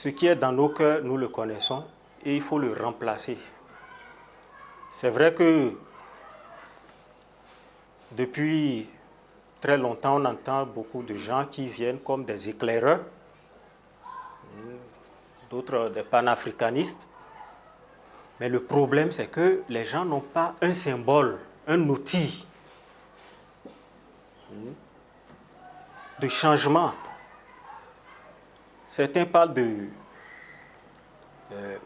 Ce qui est dans nos cœurs, nous le connaissons et il faut le remplacer. C'est vrai que depuis très longtemps, on entend beaucoup de gens qui viennent comme des éclaireurs, d'autres des panafricanistes. Mais le problème, c'est que les gens n'ont pas un symbole, un outil de changement. Certains parlent de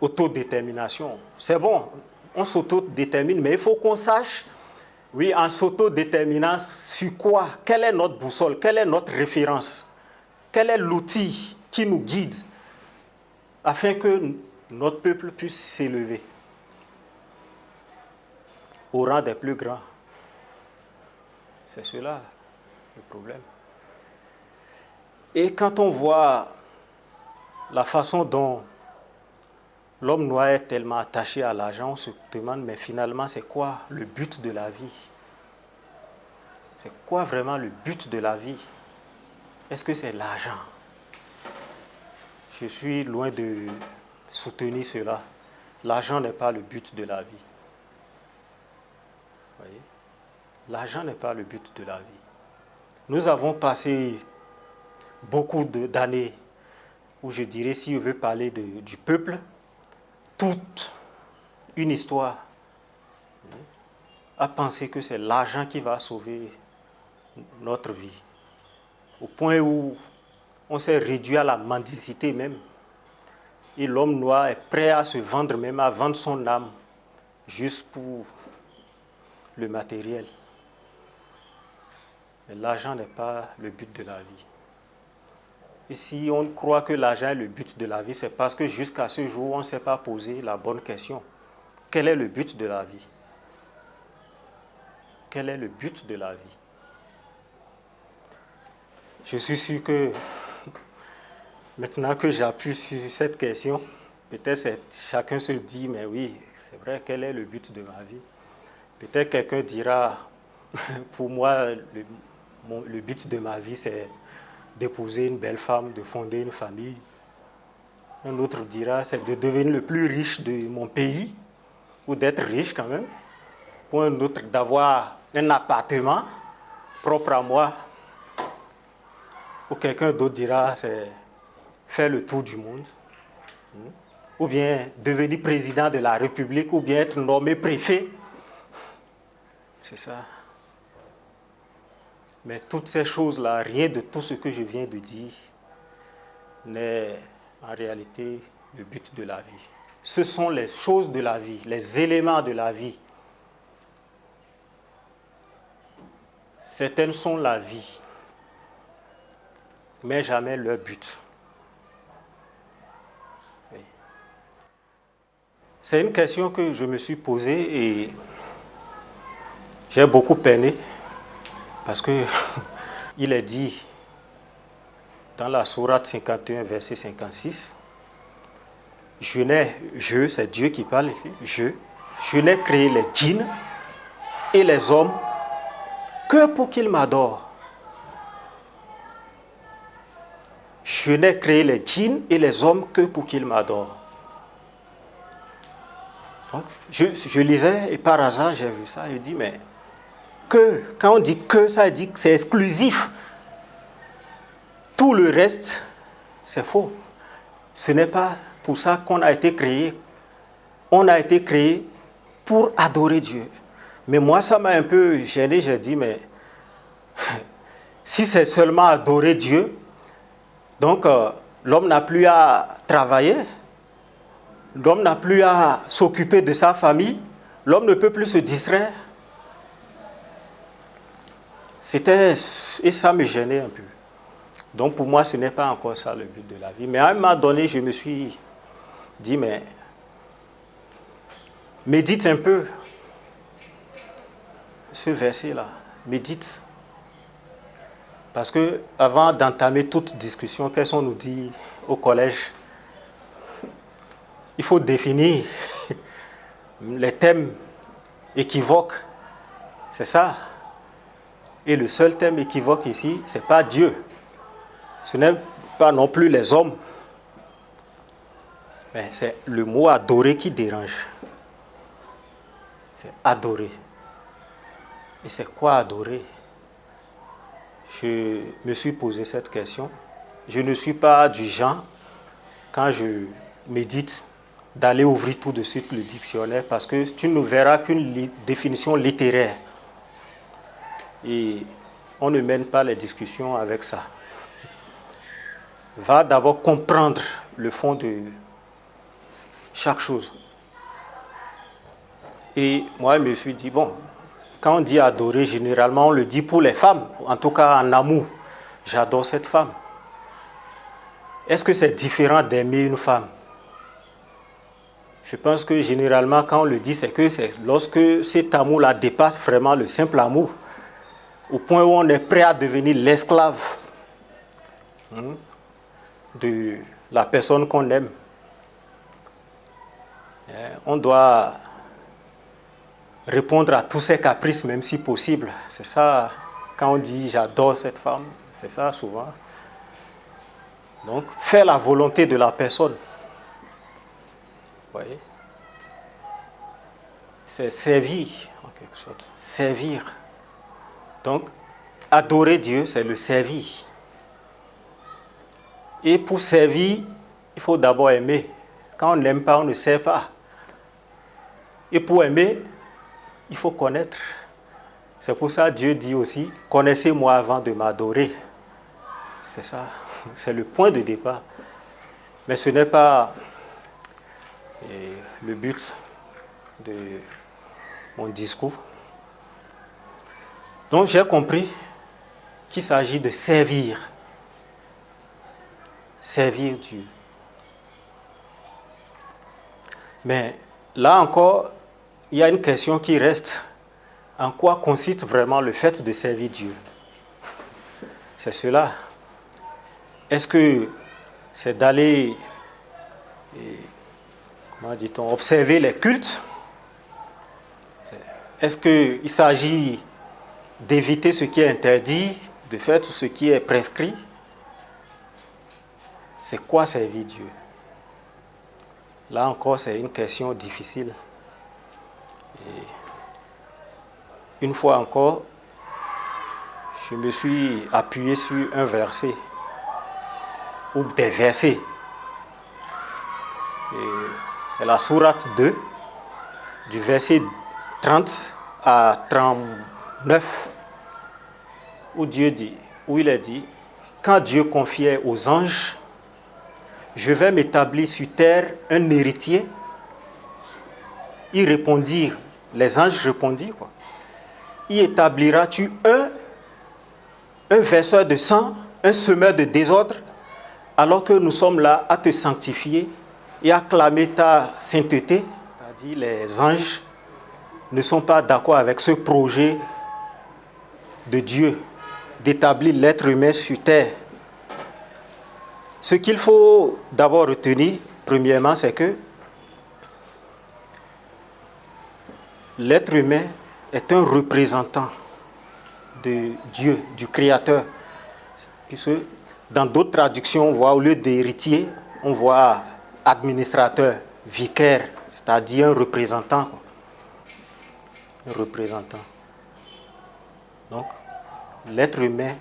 autodétermination. C'est bon, on s'autodétermine, mais il faut qu'on sache, oui, en s'autodéterminant sur quoi, quelle est notre boussole, quelle est notre référence, quel est l'outil qui nous guide afin que notre peuple puisse s'élever au rang des plus grands. C'est cela le problème. Et quand on voit la façon dont l'homme noir est tellement attaché à l'argent, on se demande, mais finalement, c'est quoi le but de la vie? C'est quoi vraiment le but de la vie? Est-ce que c'est l'argent? Je suis loin de soutenir cela. L'argent n'est pas le but de la vie. Vous voyez? L'argent n'est pas le but de la vie. Nous avons passé beaucoup d'années où je dirais, si je veux parler du peuple, toute une histoire à penser que c'est l'argent qui va sauver notre vie. Au point où on s'est réduit à la mendicité même. Et l'homme noir est prêt à se vendre, même à vendre son âme, juste pour le matériel. Mais l'argent n'est pas le but de la vie. Et si on croit que l'argent est le but de la vie, c'est parce que jusqu'à ce jour, on ne s'est pas posé la bonne question. Quel est le but de la vie? Quel est le but de la vie? Je suis sûr que maintenant que j'appuie sur cette question, peut-être chacun se dit, mais oui, c'est vrai, quel est le but de ma vie? Peut-être quelqu'un dira, pour moi, le but de ma vie, c'est d'épouser une belle femme, de fonder une famille. Un autre dira, c'est de devenir le plus riche de mon pays, ou d'être riche quand même. Pour un autre, d'avoir un appartement propre à moi. Ou quelqu'un d'autre dira, c'est faire le tour du monde. Ou bien devenir président de la République, ou bien être nommé préfet. C'est ça. Mais toutes ces choses-là, rien de tout ce que je viens de dire n'est en réalité le but de la vie. Ce sont les choses de la vie, les éléments de la vie. Certaines sont la vie, mais jamais leur but. Oui. C'est une question que je me suis posée et j'ai beaucoup peiné parce que il est dit dans la sourate 51, verset 56, c'est Dieu qui parle ici, je n'ai créé les djinns et les hommes que pour qu'ils m'adorent. Je n'ai créé les djinns et les hommes que pour qu'ils m'adorent. Donc, je lisais et par hasard j'ai vu ça et je dis, mais quand on dit que, ça dit que c'est exclusif. Tout le reste, c'est faux. Ce n'est pas pour ça qu'on a été créé. On a été créé pour adorer Dieu. Mais moi, ça m'a un peu gêné. J'ai dit, mais si c'est seulement adorer Dieu, donc l'homme n'a plus à travailler, l'homme n'a plus à s'occuper de sa famille, l'homme ne peut plus se distraire. Et ça me gênait un peu. Donc pour moi, ce n'est pas encore ça le but de la vie. Mais à un moment donné, je me suis dit, mais médite un peu ce verset-là. Médite. Parce que avant d'entamer toute discussion, qu'est-ce qu'on nous dit au collège? Il faut définir les thèmes équivoques. C'est ça. Et le seul thème équivoque ici, ce n'est pas Dieu. Ce n'est pas non plus les hommes. Mais c'est le mot adorer qui dérange. C'est adorer. Et c'est quoi adorer? Je me suis posé cette question. Je ne suis pas du genre, quand je médite, d'aller ouvrir tout de suite le dictionnaire parce que tu ne verras qu'une définition littéraire. Et on ne mène pas les discussions avec ça. Va d'abord comprendre le fond de chaque chose. Et moi, je me suis dit, bon, quand on dit adorer, généralement, on le dit pour les femmes, en tout cas en amour. J'adore cette femme. Est-ce que c'est différent d'aimer une femme? Je pense que généralement, quand on le dit, c'est que c'est lorsque cet amour-là dépasse vraiment le simple amour, au point où on est prêt à devenir l'esclave de la personne qu'on aime. On doit répondre à tous ses caprices, même si possible. C'est ça, quand on dit j'adore cette femme, c'est ça souvent. Donc, faire la volonté de la personne. Vous voyez? C'est servir, en quelque sorte. Servir. Donc, adorer Dieu, c'est le servir. Et pour servir, il faut d'abord aimer. Quand on n'aime pas, on ne sert pas. Et pour aimer, il faut connaître. C'est pour ça que Dieu dit aussi, connaissez-moi avant de m'adorer. C'est ça, c'est le point de départ. Mais ce n'est pas le but de mon discours. Donc j'ai compris qu'il s'agit de servir. Servir Dieu. Mais là encore, il y a une question qui reste. En quoi consiste vraiment le fait de servir Dieu? C'est cela. Est-ce que c'est d'aller, comment dit-on, observer les cultes? Est-ce qu'il s'agit d'éviter ce qui est interdit, de faire tout ce qui est prescrit? C'est quoi servir Dieu? Là encore, c'est une question difficile. Et une fois encore, je me suis appuyé sur un verset, ou des versets. C'est la sourate 2, du verset 30 à 39, où il est dit, quand Dieu confiait aux anges, je vais m'établir sur terre un héritier. Ils répondirent, les anges répondirent, quoi. Y établiras-tu un verseur de sang, un semeur de désordre, alors que nous sommes là à te sanctifier et à clamer ta sainteté? C'est-à-dire les anges ne sont pas d'accord avec ce projet de Dieu d'établir l'être humain sur terre. Ce qu'il faut d'abord retenir, premièrement, c'est que l'être humain est un représentant de Dieu, du Créateur. Puisque dans d'autres traductions, on voit au lieu d'héritier, on voit administrateur, vicaire, c'est-à-dire un représentant. Un représentant. Donc, l'être humain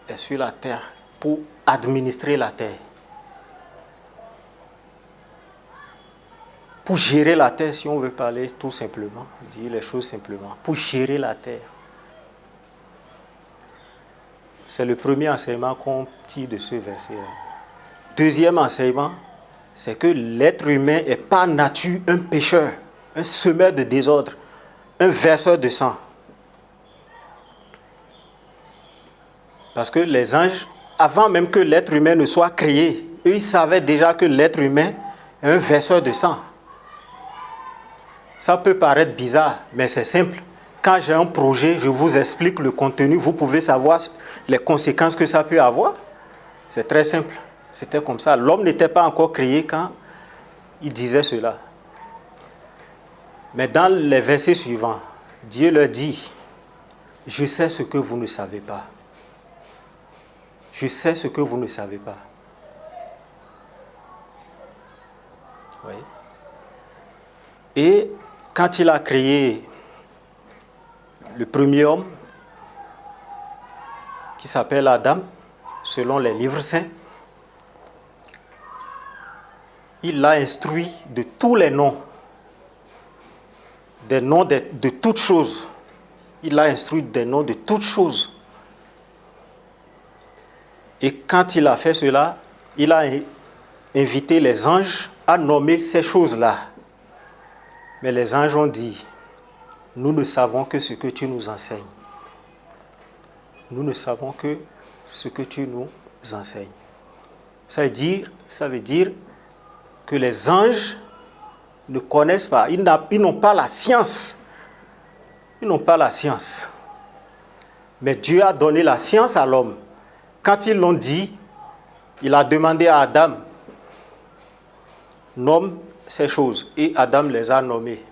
est sur la terre pour administrer la terre. Pour gérer la terre, si on veut parler tout simplement, dire les choses simplement, pour gérer la terre. C'est le premier enseignement qu'on tire de ce verset-là. Deuxième enseignement, c'est que l'être humain est par nature un pécheur, un semeur de désordre, un verseur de sang. Parce que les anges, avant même que l'être humain ne soit créé, eux, ils savaient déjà que l'être humain est un verseur de sang. Ça peut paraître bizarre, mais c'est simple. Quand j'ai un projet, je vous explique le contenu, vous pouvez savoir les conséquences que ça peut avoir. C'est très simple. C'était comme ça. L'homme n'était pas encore créé quand il disait cela. Mais dans les versets suivants, Dieu leur dit, « Je sais ce que vous ne savez pas. Je sais ce que vous ne savez pas. » Oui. Et quand il a créé le premier homme, qui s'appelle Adam, selon les livres saints, il l'a instruit de tous les noms, des noms de toutes choses. Il l'a instruit des noms de toutes choses. Et quand il a fait cela, il a invité les anges à nommer ces choses-là. Mais les anges ont dit, nous ne savons que ce que tu nous enseignes. Nous ne savons que ce que tu nous enseignes. Ça veut dire que les anges ne connaissent pas, ils n'ont pas la science. Ils n'ont pas la science. Mais Dieu a donné la science à l'homme. Quand ils l'ont dit, il a demandé à Adam, nomme ces choses. Et Adam les a nommées.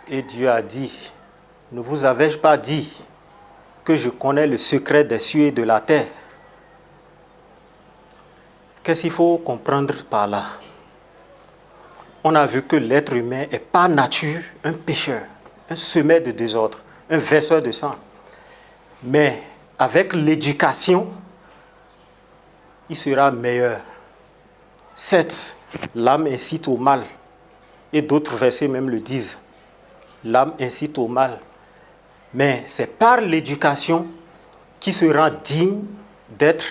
Et Dieu a dit, ne vous avais-je pas dit que je connais le secret des cieux et de la terre? Qu'est-ce qu'il faut comprendre par là? On a vu que l'être humain est par nature un pécheur, un semeur de désordre, un verseur de sang. Mais avec l'éducation, il sera meilleur. Certes, l'âme incite au mal, et d'autres versets même le disent. L'âme incite au mal. Mais c'est par l'éducation qu'il se rend digne d'être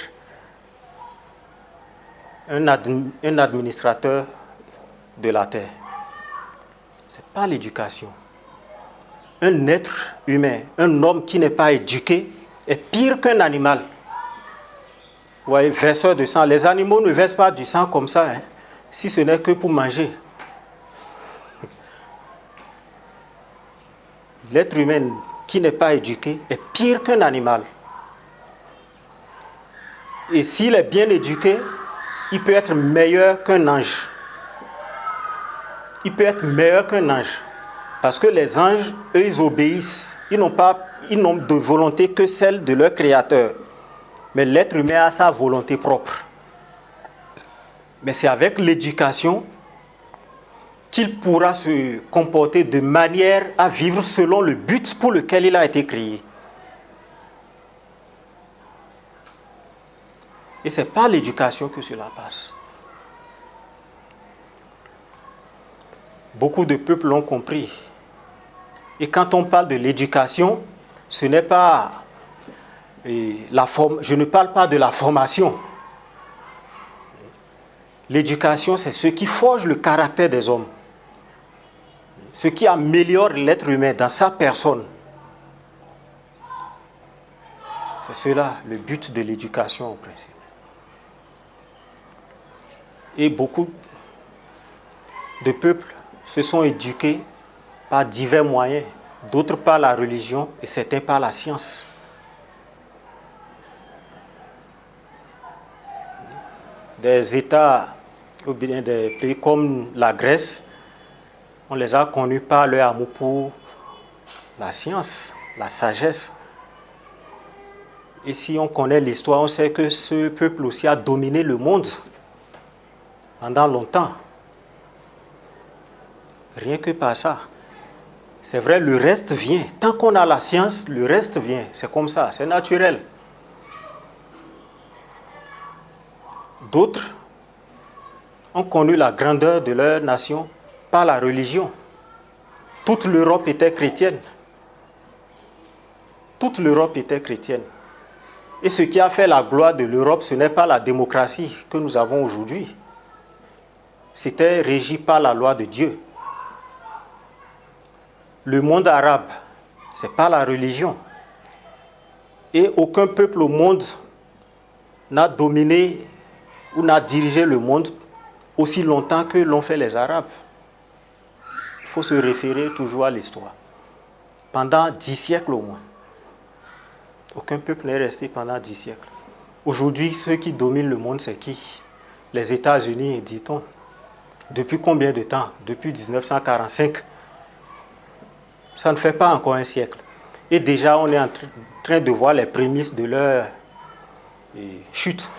un administrateur de la terre. Ce n'est pas l'éducation. Un être humain, un homme qui n'est pas éduqué, est pire qu'un animal. Vous voyez, verseur de sang. Les animaux ne versent pas du sang comme ça, hein, si ce n'est que pour manger. L'être humain qui n'est pas éduqué est pire qu'un animal. Et s'il est bien éduqué, il peut être meilleur qu'un ange. Il peut être meilleur qu'un ange. Parce que les anges, eux, ils obéissent. Ils n'ont de volonté que celle de leur Créateur. Mais l'être humain a sa volonté propre. Mais c'est avec l'éducation qu'il pourra se comporter de manière à vivre selon le but pour lequel il a été créé. Et c'est par l'éducation que cela passe. Beaucoup de peuples l'ont compris. Et quand on parle de l'éducation, ce n'est pas je ne parle pas de la formation. L'éducation, c'est ce qui forge le caractère des hommes. Ce qui améliore l'être humain dans sa personne. C'est cela, le but de l'éducation, en principe. Et beaucoup de peuples se sont éduqués par divers moyens, d'autres par la religion et certains par la science. Des États ou bien des pays comme la Grèce, on les a connus par leur amour pour la science, la sagesse. Et si on connaît l'histoire, on sait que ce peuple aussi a dominé le monde pendant longtemps. Rien que par ça. C'est vrai, le reste vient. Tant qu'on a la science, le reste vient. C'est comme ça, c'est naturel. D'autres ont connu la grandeur de leur nation par la religion. Toute l'Europe était chrétienne. Toute l'Europe était chrétienne. Et ce qui a fait la gloire de l'Europe, ce n'est pas la démocratie que nous avons aujourd'hui. C'était régi par la loi de Dieu. Le monde arabe, ce n'est pas la religion. Et aucun peuple au monde n'a dominé ou n'a dirigé le monde aussi longtemps que l'ont fait les Arabes. Il faut se référer toujours à l'histoire. Pendant 10 siècles au moins. Aucun peuple n'est resté pendant 10 siècles. Aujourd'hui, ceux qui dominent le monde, c'est qui? Les États-Unis, dit-on. Depuis combien de temps? Depuis 1945. Ça ne fait pas encore un siècle. Et déjà, on est en train de voir les prémices de leur chute.